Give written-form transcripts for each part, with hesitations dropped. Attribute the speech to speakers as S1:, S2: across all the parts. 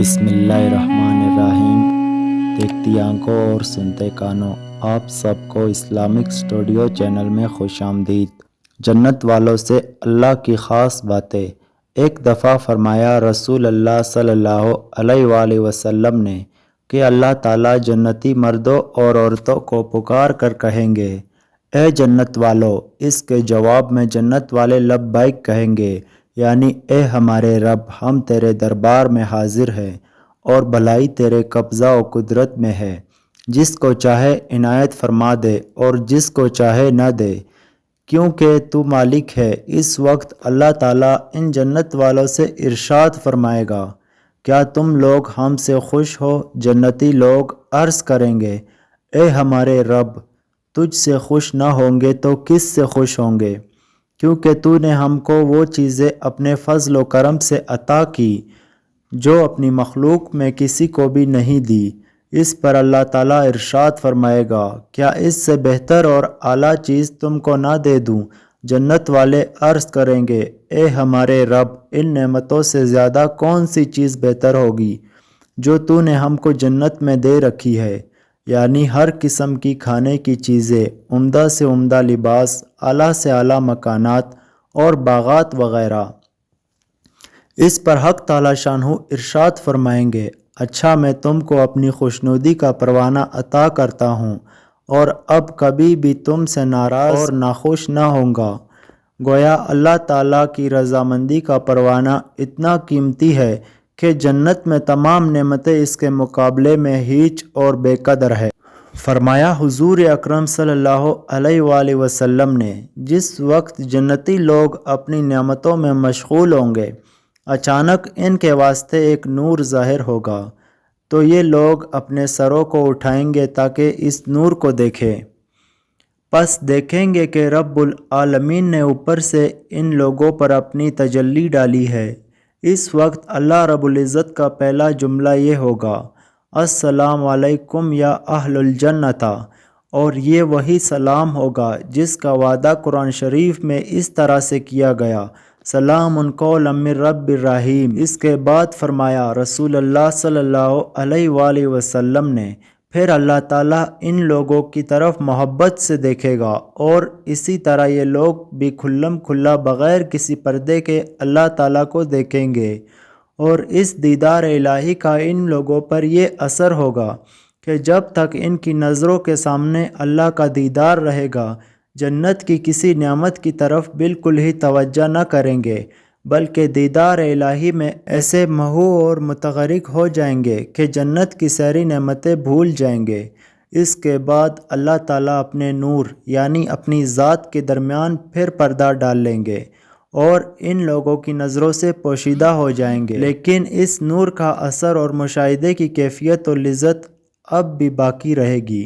S1: بسم اللہ الرحمن الرحیم۔ دیکھتی آنکھوں اور سنتے کانوں، آپ سب کو اسلامک اسٹوڈیو چینل میں خوش آمدید۔ جنت والوں سے اللہ کی خاص باتیں۔ ایک دفعہ فرمایا رسول اللہ صلی اللہ علیہ وآلہ وسلم نے کہ اللہ تعالیٰ جنتی مردوں اور عورتوں کو پکار کر کہیں گے، اے جنت والو۔ اس کے جواب میں جنت والے لبیک کہیں گے، یعنی اے ہمارے رب، ہم تیرے دربار میں حاضر ہیں اور بھلائی تیرے قبضہ و قدرت میں ہے، جس کو چاہے عنایت فرما دے اور جس کو چاہے نہ دے، کیونکہ تو مالک ہے۔ اس وقت اللہ تعالیٰ ان جنت والوں سے ارشاد فرمائے گا، کیا تم لوگ ہم سے خوش ہو؟ جنتی لوگ عرض کریں گے، اے ہمارے رب، تجھ سے خوش نہ ہوں گے تو کس سے خوش ہوں گے؟ کیونکہ تو نے ہم کو وہ چیزیں اپنے فضل و کرم سے عطا کی جو اپنی مخلوق میں کسی کو بھی نہیں دی۔ اس پر اللہ تعالیٰ ارشاد فرمائے گا، کیا اس سے بہتر اور اعلیٰ چیز تم کو نہ دے دوں؟ جنت والے عرض کریں گے، اے ہمارے رب، ان نعمتوں سے زیادہ کون سی چیز بہتر ہوگی جو تو نے ہم کو جنت میں دے رکھی ہے، یعنی ہر قسم کی کھانے کی چیزیں، عمدہ سے عمدہ لباس، اعلیٰ سے اعلیٰ مکانات اور باغات وغیرہ۔ اس پر حق تعالی شانہ ارشاد فرمائیں گے، اچھا میں تم کو اپنی خوشنودی کا پروانہ عطا کرتا ہوں اور اب کبھی بھی تم سے ناراض اور ناخوش نہ ہوں گا۔ گویا اللہ تعالیٰ کی رضامندی کا پروانہ اتنا قیمتی ہے کہ جنت میں تمام نعمتیں اس کے مقابلے میں ہیچ اور بے قدر ہے۔ فرمایا حضور اکرم صلی اللہ علیہ وآلہ وسلم نے، جس وقت جنتی لوگ اپنی نعمتوں میں مشغول ہوں گے، اچانک ان کے واسطے ایک نور ظاہر ہوگا، تو یہ لوگ اپنے سروں کو اٹھائیں گے تاکہ اس نور کو دیکھیں۔ پس دیکھیں گے کہ رب العالمین نے اوپر سے ان لوگوں پر اپنی تجلی ڈالی ہے۔ اس وقت اللہ رب العزت کا پہلا جملہ یہ ہوگا، السلام علیکم یا اہل الجنت، اور یہ وہی سلام ہوگا جس کا وعدہ قرآن شریف میں اس طرح سے کیا گیا، سلام قولا من رب الرحیم۔ اس کے بعد فرمایا رسول اللہ صلی اللہ علیہ وآلہ وسلم نے، پھر اللہ تعالیٰ ان لوگوں کی طرف محبت سے دیکھے گا اور اسی طرح یہ لوگ بھی کھلم کھلا بغیر کسی پردے کے اللہ تعالیٰ کو دیکھیں گے، اور اس دیدار الہی کا ان لوگوں پر یہ اثر ہوگا کہ جب تک ان کی نظروں کے سامنے اللہ کا دیدار رہے گا، جنت کی کسی نعمت کی طرف بالکل ہی توجہ نہ کریں گے، بلکہ دیدار الہی میں ایسے محو اور متغرق ہو جائیں گے کہ جنت کی ساری نعمتیں بھول جائیں گے۔ اس کے بعد اللہ تعالیٰ اپنے نور یعنی اپنی ذات کے درمیان پھر پردہ ڈال لیں گے اور ان لوگوں کی نظروں سے پوشیدہ ہو جائیں گے، لیکن اس نور کا اثر اور مشاہدے کی کیفیت و لذت اب بھی باقی رہے گی۔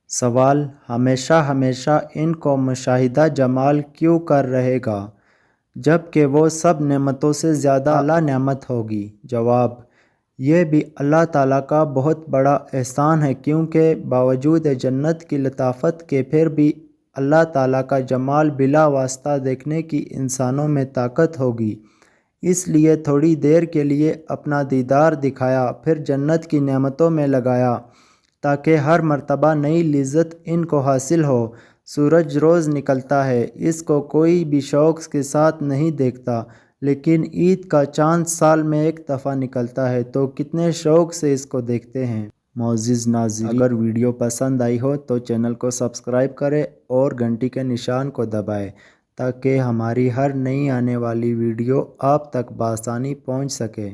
S1: سوال، ہمیشہ ہمیشہ ان کو مشاہدہ جمال کیوں کر رہے گا جبکہ وہ سب نعمتوں سے زیادہ اعلیٰ نعمت ہوگی؟ جواب، یہ بھی اللہ تعالیٰ کا بہت بڑا احسان ہے، کیونکہ باوجود جنت کی لطافت کے پھر بھی اللہ تعالیٰ کا جمال بلا واسطہ دیکھنے کی انسانوں میں طاقت ہوگی، اس لیے تھوڑی دیر کے لیے اپنا دیدار دکھایا، پھر جنت کی نعمتوں میں لگایا تاکہ ہر مرتبہ نئی لذت ان کو حاصل ہو۔ سورج روز نکلتا ہے، اس کو کوئی بھی شوق کے ساتھ نہیں دیکھتا، لیکن عید کا چاند سال میں ایک دفعہ نکلتا ہے تو کتنے شوق سے اس کو دیکھتے ہیں۔ معزز ناظرین، اگر ویڈیو پسند آئی ہو تو چینل کو سبسکرائب کریں اور گھنٹی کے نشان کو دبائیں تاکہ ہماری ہر نئی آنے والی ویڈیو آپ تک بآسانی پہنچ سکے۔